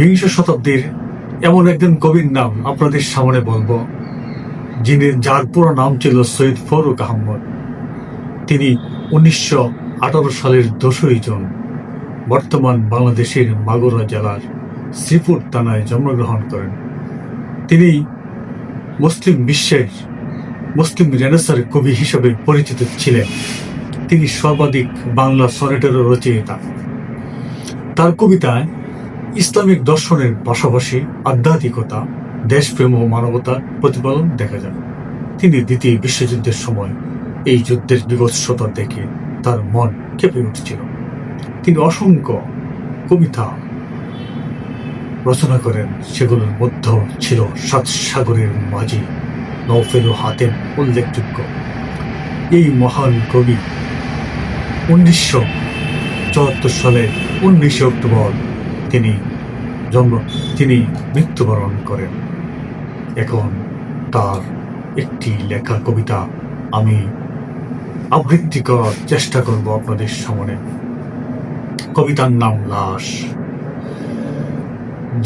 বিংশ শতাব্দীর এমন একজন কবির নাম আপনাদের সামনে বলবো, যার পুরো নাম ছিল সৈয়দ ফারুক আহমদ। তিনি 1918 সালের 10ই জুন বর্তমান বাংলাদেশের মাগুরা জেলার শ্রীপুর থানায় জন্মগ্রহণ করেন। তিনি মুসলিম বিশ্বের মুসলিম রেনেসাঁর কবি হিসেবে পরিচিত ছিলেন। তিনি সর্বাধিক বাংলা সনেটেরও রচয়িতা। তার কবিতায় ইসলামিক দর্শনের পাশাপাশি আধ্যাত্মিকতা, দেশপ্রেম ও মানবতার প্রতিফলন দেখা যায়। তিনি দ্বিতীয় বিশ্বযুদ্ধের সময় এই যুদ্ধের বিভৎসতা দেখে তার মন কেঁপে উঠছিল। তিনি অসংখ্য কবিতা রচনা করেন, সেগুলোর মধ্যে ছিল সাত সাগরের মাঝি, নওফেল ও হাতেম উল্লেখযোগ্য। এই মহান কবি 1974 সালের 19 অক্টোবর তিনি মৃত্যুবরণ করেন। এখন তার একটি লেখা কবিতা আমি আবৃত্তি করার চেষ্টা করব আপনাদের সামনে। কবিতার নাম লাশ।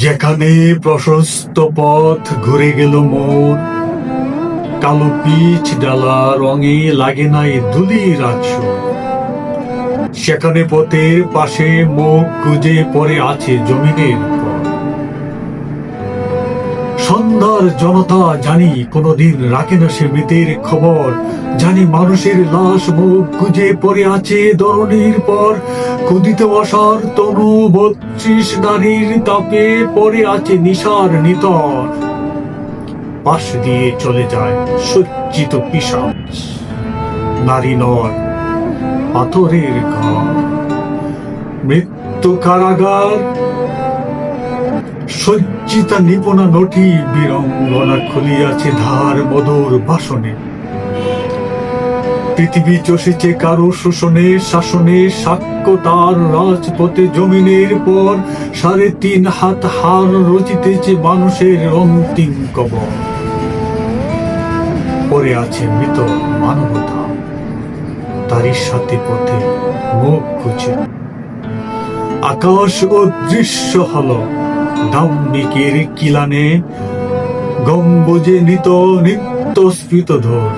যেখানে প্রশস্ত পথ ঘুরে গেল মোর, কালো পিচ ডালা রঙে লাগে নাই ধুলির আঁচড়, সেখানে পথের পাশে মুখ গুজে পড়ে আছে জমিনের পর। সন্ধ্যার জনতা জানি কোনোদিন রাখে না সে মৃতের খবর, জানি মানুষের লাশ মুখ গুজে পড়ে আছে ধরণীর পর। ক্ষুদিত আশার তনু 32 নারীর তাপে পড়ে আছে নিশার নিতর। পাশ দিয়ে চলে যায় সজ্জিত পিশাচ, নারী নর পাথরের ঘর। মৃত্যু কারাগার সজ্জিতা নিপুণা নটি বীরঙ্গনা খুলিয়াছে ধার মধুর বাসনে। পৃথিবী চষেছে কারো শোষণে শাসনে, সাক্ষ্য তার রাজপথে জমিনের পর। 3.5 হাত হার রচিতেছে মানুষের অন্তিম কবর। পড়ে আছে মৃত মানবতা, তারই সাথে পথে মুখ গুজে। আকাশ অদৃশ্য হলো দাম্ভিকের কিলানে, গম্বুজে নিত্য স্ফীতধর।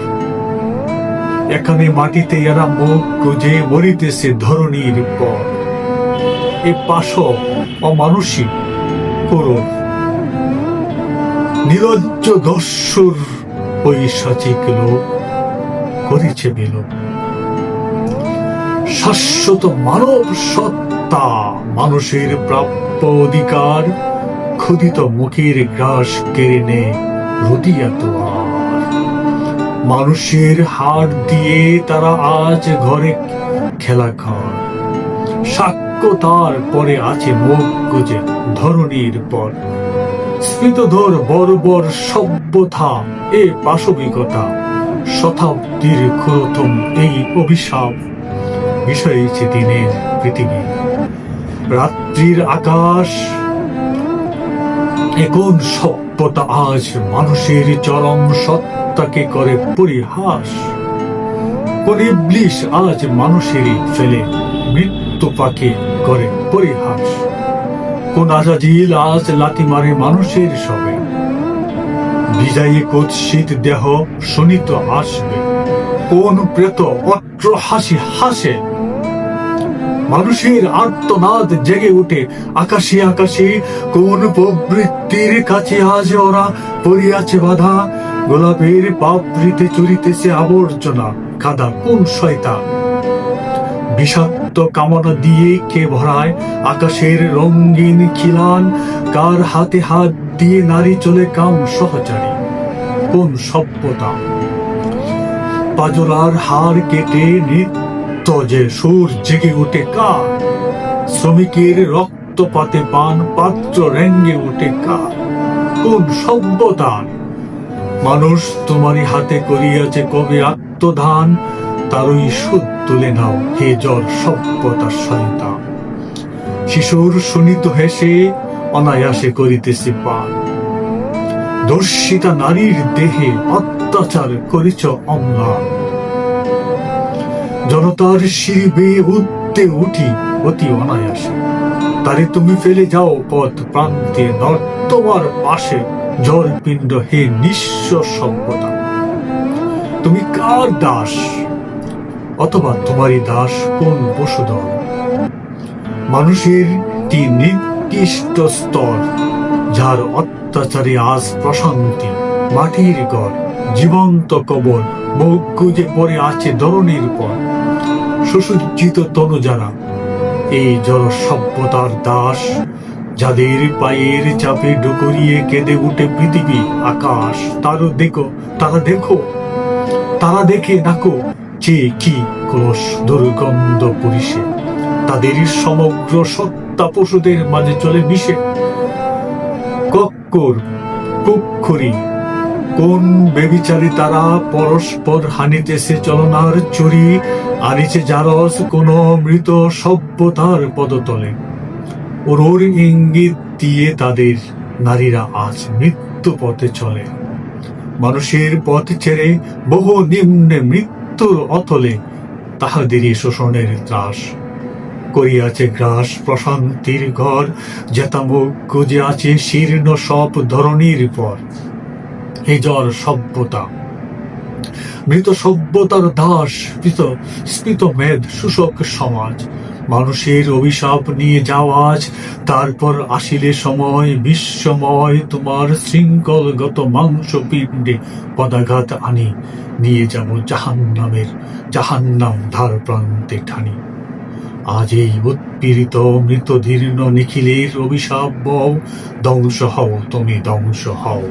এখানে মাটিতে এরা মুখ গুজে মরিতেছে ধরণীর পর। এ পাশব অমানুষিক করুণ নির্লজ্জ দস্যুর পৈশাচিক লোক করেছে বিলোপ। শাশ্বত মানব সত্তা, মানুষের প্রাপ্য অধিকার, ক্ষুদিত মুখের গ্রাস কেড়ে নে রুদিয়া তোয়ার। মানুষের হাড় দিয়ে তারা আজ ঘরে খেলা ঘর, সাক্ষ্য তার পরে আছে মুখ গুজে ধরণীর পর। স্ফীতধর বর্বর সভ্যতা এ পাশবিকতা, শতাব্দীর ক্ষুরতম এই অভিশাপ বিষয়েছে দিনের পৃথিবী। রাত্রির আকাশ এখন সভ্যতা আজ মানুষের চরম সত্তাকে করে পরিহাস। কোন ইবলিশ আজ মানুষেরই ফেলে মৃত্যু পাকে করে পরিহাস। কোন আজাজিল আজ লাথি মারে মানুষের সবে, বিজয়ী কুৎসিত দেহ শোনিত আসবে। কোন প্রেত অট্র হাসি হাসে, মানুষের আর্তনাদ জেগে উঠে আকাশে আকাশে। কোন প্রবৃত্তির কাছে আজ ওরা পড়িয়াছে বাধা, গোলাপের পাপড়িতে চুরিতেছে আবর্জনা কাদা। কোন শয়তান বিষাক্ত কামনা দিয়ে কে ভরায় আকাশের রঙিন খিলান, কার হাতে হাত দিয়ে নারী চলে কাম সহচারী। কোন সভ্যতা পাজরার হাড় কেটে নিত্য যে সুর জেগে উঠে কার, শ্রমিকের রক্তপাতে পান পাত্র রেঙ্গে উঠে কার। কোন সভ্যতা মানুষ তোমারই হাতে করিয়াছে কবে আত্মধান, তারই সুদ তুলে নাও হে জল সভ্যতার শয়তান। শিশুর শুনিত হেসে অনায়াসে করিতেছে পান, দর্শিতা নারীর দেহে অত্যাচার করিছ অম্লান। জনতার শির বেয়ে উঠতে উঠি অতি অনায়াসে, তারে তুমি ফেলে যাও পথ প্রান্তে নর্দমার পাশে জলপিণ্ড, হে নিঃস্ব সভ্যতা। তুমি কার দাস, অথবা তোমারই দাস কোন পশুধন? মানুষের কি নিকৃষ্ট স্তর, যার অত্যাচারে আজ প্রশান্তি। মাটির ঘর, জীবন্ত কবর, মুখ গুজে পড়ে আছে ধরণীর পর। সুসজ্জিত তনু যারা, এই জড় সভ্যতার দাস, যাদের পায়ের চাপে ডুকরিয়ে কেঁদে উঠে পৃথিবী আকাশ। তারা দেখে নাকো যে কি ক্রোশ দুর্গন্ধ পুরিশে, তাদের সমগ্র সত্তা পশুদের মাঝে চলে মিশে। কুক্ষুরি কোন বেবিচারী তারা পরস্পর হানিতেছে চলনার চুরি, আনিছে জারস কোন মৃত সভ্যতার পদতলে। ওর ইঙ্গিত দিয়ে তাদের নারীরা আজ মৃত্যু পথে চলে। মানুষের পথ ছেড়ে বহু নিম্নে মৃত্যুর অতলে, তাহাদেরই শোষণের ত্রাস করিয়াছে গ্রাস প্রশান্তির ঘর। জেতামুখ গুজে আছে শীর্ণ সব ধরণীর পর। হে জড় সভ্যতা, মৃত সভ্যতার দাস, স্ফীত মেদ শোষক সমাজ। মানুষের অভিশাপ নিয়ে যাওয়াজ, তারপর আসিলে সময় বিশ্বময়। তোমার শৃঙ্খলগত মাংস পিণ্ডে পদাঘাত আনি, নিয়ে যাব জাহান্নাম ধার প্রান্তে ঠানি। আজ এই উৎপীড়িত মৃতধীর্ণ নিখিলের অভিশাপ বও, ধ্বংস হও তুমি, ধ্বংস হও।